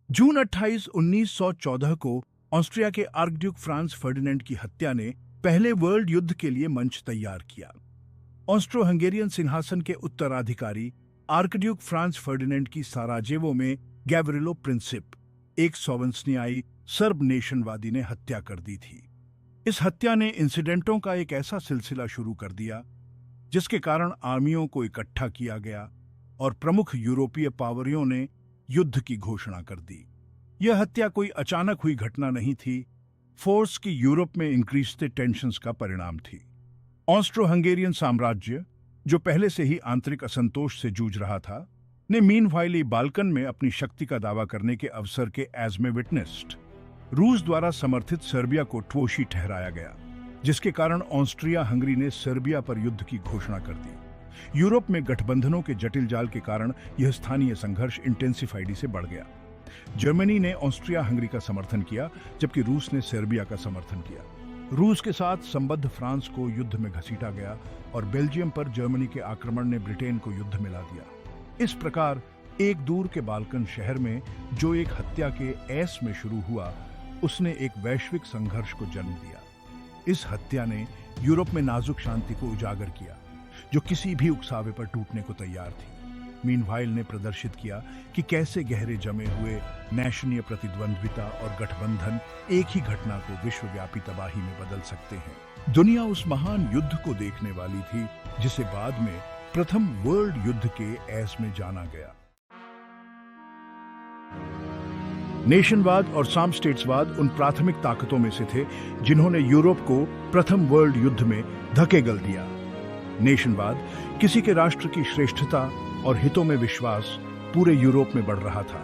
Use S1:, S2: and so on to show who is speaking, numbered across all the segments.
S1: जून 28, 1914 को ऑस्ट्रिया के archduke Franz Ferdinand की हत्या ने पहले वर्ल्ड युद्ध के लिए मंच तैयार किया। ऑस्ट्रो हंगेरियन सिंहासन के उत्तराधिकारी आर्कड्यूक फ्रांस फर्डिनेंड की साराजेवो में गैवरिलो प्रिंसिप, एक सोवेंस्नियाई सर्ब नेशनवादी ने हत्या कर दी थी। इस हत्या ने इंसिडेंटों का एक ऐसा सिलसिला शुरू कर दिया जिसके कारण आर्मियों को इकट्ठा किया गया और प्रमुख यूरोपीय पावरियों ने युद्ध की घोषणा कर दी। यह हत्या कोई अचानक हुई घटना नहीं थी, फोर्स की यूरोप में इंक्रीजते टेंशन्स का परिणाम थी। ऑस्ट्रो हंगेरियन साम्राज्य, जो पहले से ही आंतरिक असंतोष से जूझ रहा था, ने मीनवाइल बाल्कन में अपनी शक्ति का दावा करने के अवसर के एज में विटनेस्ड रूस द्वारा समर्थित सर्बिया को ठोशी ठहराया गया, जिसके कारण ऑस्ट्रिया हंगरी ने सर्बिया पर युद्ध की घोषणा कर दी। यूरोप में गठबंधनों के जटिल जाल के कारण यह स्थानीय संघर्ष इंटेंसिफाइडी से बढ़ गया। जर्मनी ने ऑस्ट्रिया हंगरी का समर्थन किया, जबकि रूस ने सर्बिया का समर्थन किया। रूस के साथ संबद्ध फ्रांस को युद्ध में घसीटा गया और बेल्जियम पर जर्मनी के आक्रमण ने ब्रिटेन को युद्ध में ला दिया। इस प्रकार एक दूर के बाल्कन शहर में जो एक हत्या के ऐस में शुरू हुआ, उसने एक वैश्विक संघर्ष को जन्म दिया। इस हत्या ने यूरोप में नाजुक शांति को उजागर किया, जो किसी भी उकसावे पर टूटने को तैयार थी। मीनवाइल ने प्रदर्शित किया कि कैसे गहरे जमे हुए नेशनीय प्रतिद्वंद्विता और गठबंधन एक ही घटना को विश्वव्यापी तबाही में बदल सकते हैं। दुनिया उस महान युद्ध को देखने वाली थी जिसे बाद में प्रथम वर्ल्ड युद्ध के ऐस में जाना गया। नेशनवाद और साम स्टेट्सवाद उन प्राथमिक ताकतों में से थे जिन्होंने यूरोप को प्रथम वर्ल्ड युद्ध में धकेल दिया। नेशनवाद किसी के राष्ट्र की श्रेष्ठता और हितों में विश्वास पूरे यूरोप में बढ़ रहा था।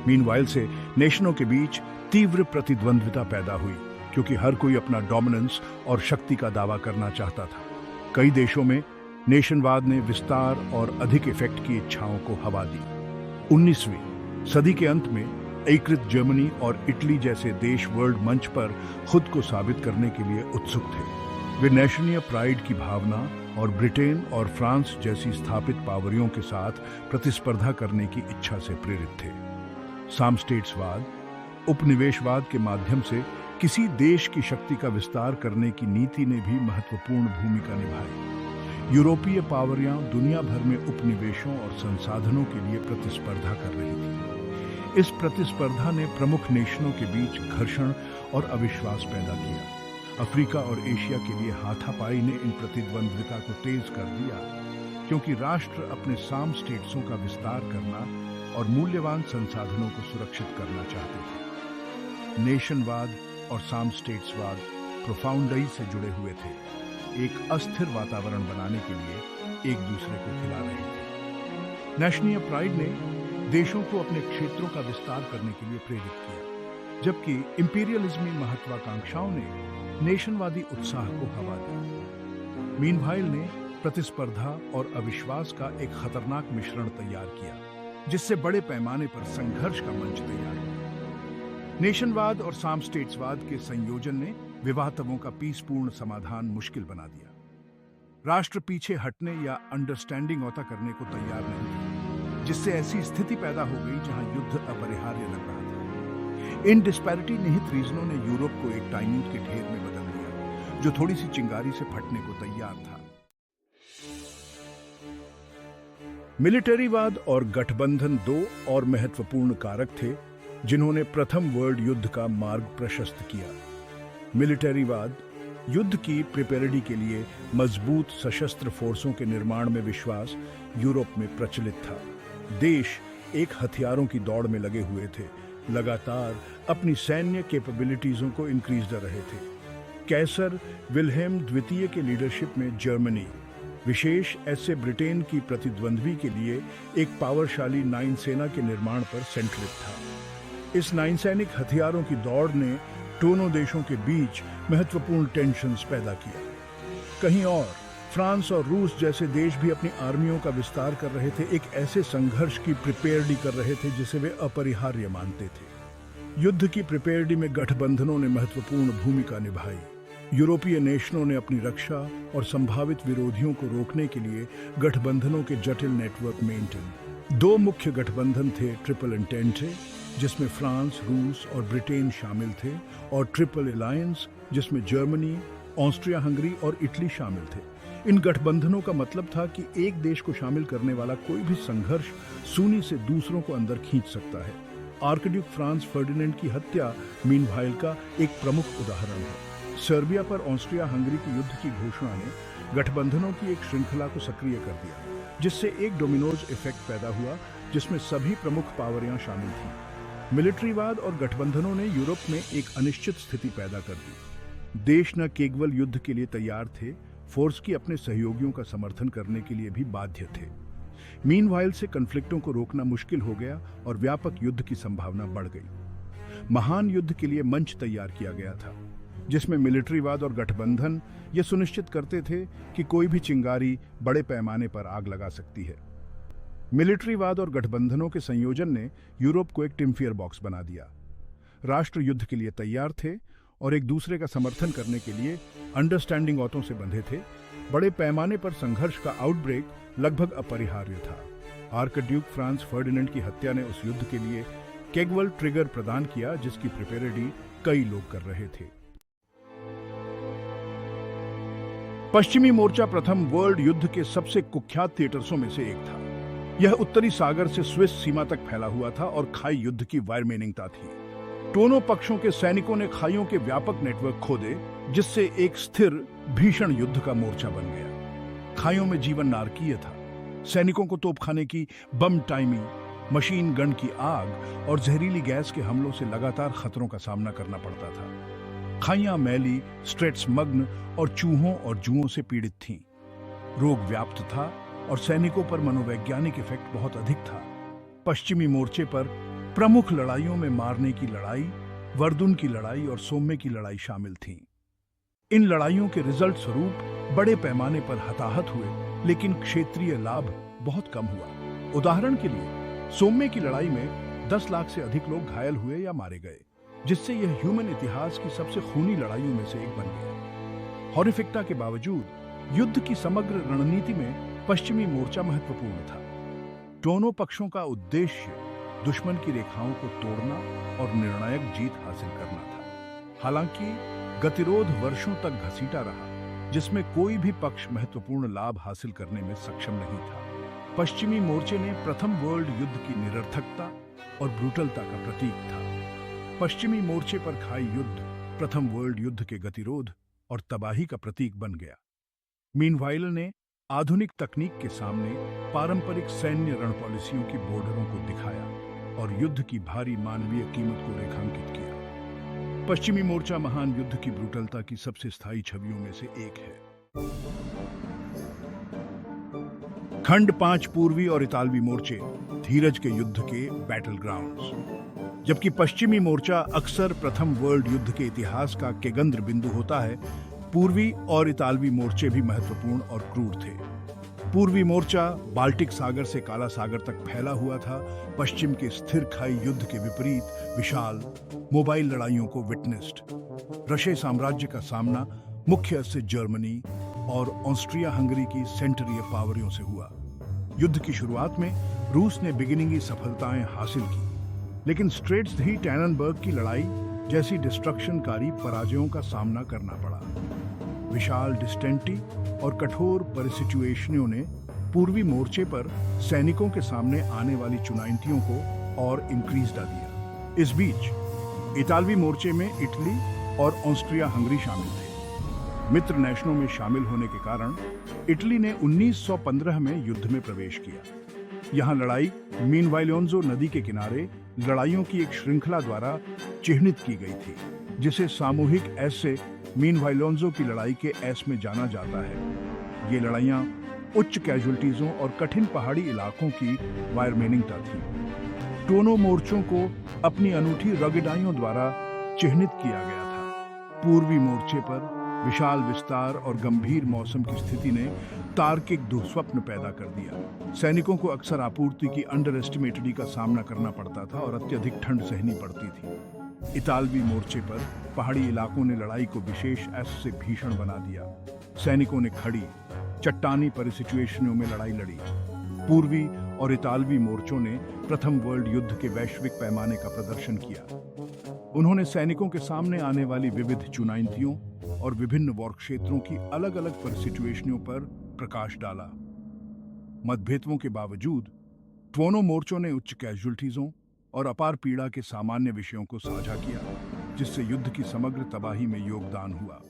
S1: मीनवाइल से नेशनों के बीच तीव्र प्रतिद्वंद्विता पैदा हुई, क्योंकि हर कोई अपना डोमिनेंस और शक्ति का दावा करना चाहता था। कई देशों में नेशनवाद ने विस्तार और अधिक इफेक्ट की इच्छाओं को हवा दी। 19वीं सदी के अंत में एकीकृत जर्मनी और इटली जैसे देश वर्ल्ड मंच पर खुद को साबित करने के लिए उत्सुक थे। वे नेशनीय प्राइड की भावना और ब्रिटेन और फ्रांस जैसी स्थापित पावरियों के साथ प्रतिस्पर्धा करने की इच्छा से प्रेरित थे। साम स्टेट्सवाद उपनिवेशवाद के माध्यम से किसी देश की शक्ति का विस्तार करने की नीति ने भी महत्वपूर्ण भूमिका निभाई। यूरोपीय पावरियां दुनिया भर में उपनिवेशों और संसाधनों के लिए प्रतिस्पर्धा कर रही थी। इस प्रतिस्पर्धा ने प्रमुख नेशनों के बीच घर्षण और अविश्वास पैदा किया। अफ्रीका और एशिया के लिए हाथापाई ने इन प्रतिद्वंद्विता को तेज कर दिया, क्योंकि राष्ट्र अपने साम स्टेट्सों का विस्तार करना और मूल्यवान संसाधनों को सुरक्षित करना चाहते थे। नेशनवाद और साम स्टेट्सवाद प्रोफाउंडई से जुड़े हुए थे, एक अस्थिर वातावरण बनाने के लिए एक दूसरे को खिला रहे थे। नेशनीय प्राइड ने देशों को अपने क्षेत्रों का विस्तार करने के लिए प्रेरित किया, जबकि इंपीरियलिज्मी महत्वाकांक्षाओं ने नेशनवादी उत्साह को हवा दी। मीनवाइल ने प्रतिस्पर्धा और अविश्वास का एक खतरनाक मिश्रण तैयार किया, जिससे बड़े पैमाने पर संघर्ष का मंच तैयार हुआ। नेशनवाद और साम स्टेट्सवाद के संयोजन ने विवादों का पीसपूर्ण समाधान मुश्किल बना दिया। राष्ट्र पीछे हटने या अंडरस्टैंडिंग औता करने को तैयार नहीं थे, जिससे ऐसी स्थिति पैदा हो गई जहां युद्ध अपरिहार्य लग रहा था। इन डिस्पैरिटी निहित रीजनों ने यूरोप को एक टाइम्यूट के ढेर में बदल दिया, जो थोड़ी सी चिंगारी से फटने को तैयार था। मिलिटरीवाद और गठबंधन दो और महत्वपूर्ण कारक थे जिन्होंने प्रथम वर्ल्ड युद्ध का मार्ग प्रशस्त किया। मिलिटरीवाद युद्ध की प्रिपेरेडी के लिए मजबूत सशस्त्र फोर्सों के निर्माण में विश्वास यूरोप में प्रचलित था। देश एक हथियारों की दौड़ में लगे हुए थे, लगातार अपनी सैन्य कैपेबिलिटीजों को इंक्रीज कर रहे थे। कैसर विल्हेम द्वितीय के लीडरशिप में जर्मनी, विशेष ऐसे ब्रिटेन की प्रतिद्वंद्वी के लिए एक पावरशाली नौसेना के निर्माण पर सेंट्रिक था। इस नौसैनिक हथियारों की दौड़ ने दोनों देशों के बीच महत्वपूर्ण टेंशन्स पैदा किया। कहीं और फ्रांस और रूस जैसे देश भी अपनी आर्मियों का विस्तार कर रहे थे, एक ऐसे संघर्ष की प्रिपेयर्डी कर रहे थे जिसे वे अपरिहार्य मानते थे। युद्ध की प्रिपेयर्डी में गठबंधनों ने महत्वपूर्ण भूमिका निभाई। यूरोपीय नेशनों ने अपनी रक्षा और संभावित विरोधियों को रोकने के लिए गठबंधनों के जटिल नेटवर्क मेंटेन। दो मुख्य गठबंधन थे ट्रिपल एंटेंटे, जिसमें फ्रांस, रूस और ब्रिटेन शामिल थे, और ट्रिपल अलायंस जिसमें जर्मनी, ऑस्ट्रिया हंगरी और इटली शामिल थे। इन गठबंधनों का मतलब था कि एक देश को शामिल करने वाला कोई भी संघर्ष सूनी से दूसरों को अंदर खींच सकता है। आर्कड्यूक फ्रांस फर्डिनेंड की हत्या मीनवाइल का एक प्रमुख उदाहरण है। सर्बिया पर ऑस्ट्रिया हंगरी के युद्ध की घोषणा ने गठबंधनों की एक श्रृंखला को सक्रिय कर दिया, जिससे एक डोमिनोज इफेक्ट पैदा हुआ जिसमें सभी प्रमुख पावरियां शामिल थीं। मिलिट्रीवाद और गठबंधनों ने यूरोप में एक अनिश्चित स्थिति पैदा कर दी। देश न केवल युद्ध के लिए तैयार थे, फोर्स की अपने सहयोगियों का समर्थन करने के लिए भी बाध्य थे। मीनवाइल से कन्फ्लिक्टों को रोकना मुश्किल हो गया और व्यापक युद्ध की संभावना बढ़ गई। महान युद्ध के लिए मंच तैयार किया गया था, जिसमें मिलिट्रीवाद और गठबंधन ये सुनिश्चित करते थे कि कोई भी चिंगारी बड़े पैमाने पर आग लगा सकती है। मिलिट्रीवाद और गठबंधनों के संयोजन ने यूरोप को एक टिम्फियर बॉक्स बना दिया। राष्ट्र युद्ध के लिए तैयार थे और एक दूसरे का समर्थन करने के लिए अंडरस्टैंडिंग औतों से बंधे थे। बड़े पैमाने पर संघर्ष का आउटब्रेक लगभग अपरिहार्य था। आर्कड्यूक फ्रांस फर्डिनेंड की हत्या ने उस युद्ध के लिए केवल ट्रिगर प्रदान किया जिसकी प्रिपेरेडी कई लोग कर रहे थे। पश्चिमी मोर्चा प्रथम वर्ल्ड युद्ध के सबसे कुख्यात थिएटर्सों में से एक था। यह उत्तरी सागर से स्विस सीमा तक फैला हुआ था और खाई युद्ध की वायरमेनिंगता थी। दोनों पक्षों के सैनिकों ने खाइयों के व्यापक नेटवर्क खोदे, जिससे एक स्थिर भीषण युद्ध का मोर्चा बन गया। खाइयों में जीवन नारकीय था। सैनिकों को तोपखाने की बम टाइमिंग, मशीन गन की आग और जहरीली गैस के हमलों से लगातार खतरों का सामना करना पड़ता था। खाइयां मैली, स्ट्रेट्समग्न और चूहों और जुओं से पीड़ित थीं। रोग व्याप्त था और सैनिकों पर मनोवैज्ञानिक इफेक्ट बहुत अधिक था। पश्चिमी मोर्चे पर प्रमुख लड़ाइयों में मारने की लड़ाई, वर्दुन की लड़ाई और सोम्मे की लड़ाई शामिल थीं। इन लड़ाइयों के रिजल्ट स्वरूप बड़े पैमाने पर हताहत हुए, लेकिन क्षेत्रीय लाभ बहुत कम हुआ। उदाहरण के लिए सोम्मे की लड़ाई में 10 लाख से अधिक लोग घायल हुए या मारे गए, जिससे यह ह्यूमन इतिहास की सबसे खूनी लड़ाइयों में से एक बन गया। हॉरिफिकता के बावजूद युद्ध की समग्र रणनीति में पश्चिमी मोर्चा महत्वपूर्ण था। दोनों पक्षों का उद्देश्य दुश्मन की रेखाओं को तोड़ना और निर्णायक जीत हासिल करना था। हालांकि गतिरोध वर्षों तक घसीटा रहा, जिसमें कोई भी पक्ष महत्वपूर्ण लाभ हासिल करने में सक्षम नहीं था। पश्चिमी मोर्चे ने प्रथम वर्ल्ड युद्ध की निरर्थकता और ब्रूटलता का प्रतीक था। पश्चिमी मोर्चे पर खाई युद्ध प्रथम वर्ल्ड युद्ध के गतिरोध और तबाही का प्रतीक बन गया। मीनवाइल ने आधुनिक तकनीक के सामने पारंपरिक सैन्य रणपॉलिसियों की बॉर्डरों को दिखाया और युद्ध की भारी मानवीय कीमत को रेखांकित किया। पश्चिमी मोर्चा महान युद्ध की ब्रूटलता की सबसे स्थायी छवियों में से एक है। खंड 5 पूर्वी और इतालवी मोर्चे धीरज के युद्ध के बैटल ग्राउंड्स। जबकि पश्चिमी मोर्चा अक्सर प्रथम वर्ल्ड युद्ध के इतिहास का केंद्र बिंदु होता है, पूर्वी और इतालवी मोर्चे भी महत्वपूर्ण और क्रूर थे। पूर्वी मोर्चा बाल्टिक सागर से काला सागर तक फैला हुआ था। पश्चिम के स्थिर खाई युद्ध के विपरीत विशाल मोबाइल लड़ाइयों को विटनेस्ड। रशिया साम्राज्य का सामना मुख्य से जर्मनी और ऑस्ट्रिया हंगरी की सेंटरीय पावरियों से हुआ। युद्ध की शुरुआत में रूस ने बिगिनिंगी सफलताएं हासिल की, लेकिन स्ट्रेट्स दी टैननबर्ग की लड़ाई जैसी डिस्ट्रक्शनकारी पराजयों का सामना करना पड़ा। विशाल डिस्टेंटी और कठोर परिसिचुएशनों ने पूर्वी मोर्चे पर सैनिकों के सामने आने वाली चुनौतियों को और इंक्रीज कर दिया। इस बीच इतालवी मोर्चे में इटली और ऑस्ट्रिया हंगरी शामिल थे। मित्र नेशनों में शामिल होने के कारण इटली ने 1915 में युद्ध में प्रवेश किया। यहाँ लड़ाई मीनवाइलोंजो नदी के किनारे लड़ाइयों की एक श्रृंखला द्वारा चिह्नित की गई थी, जिसे सामूहिक एस से मीनवाइलोंजो की लड़ाई के एस में जाना जाता है। ये लड़ाइयाँ उच्च कैजुअल्टीजों और कठिन पहाड़ी इलाकों की वायरमेनिंगता थी। दोनों मोर्चों को अपनी अनूठी रगड़ाइयों द्वारा चिह्नित किया गया था। पूर्वी मोर्चे पर विशाल विस्तार और गंभीर मौसम की स्थिति ने तार्किक दुस्वप्न पैदा कर दिया। सैनिकों को अक्सर आपूर्ति की अंडर एस्टिमेटरी का सामना करना पड़ता था और अत्यधिक ठंड सहनी पड़ती थी। इतालवी मोर्चे पर पहाड़ी इलाकों ने लड़ाई को विशेष एस से भीषण बना दिया। सैनिकों ने खड़ी चट्टानी परिसिचुएशनों में लड़ाई लड़ी, पूर्वी और इतालवी मोर्चों ने प्रथम वर्ल्ड युद्ध के वैश्विक पैमाने का प्रदर्शन किया। उन्होंने सैनिकों के सामने आने वाली विविध चुनौतियों और विभिन्न वॉर क्षेत्रों की अलग-अलग परिस्थितियों पर प्रकाश डाला। मतभेदों के बावजूद दोनों मोर्चों ने उच्च कैजुअल्टीजों और अपार पीड़ा के सामान्य विषयों को साझा किया, जिससे युद्ध की समग्र तबाही में योगदान हुआ।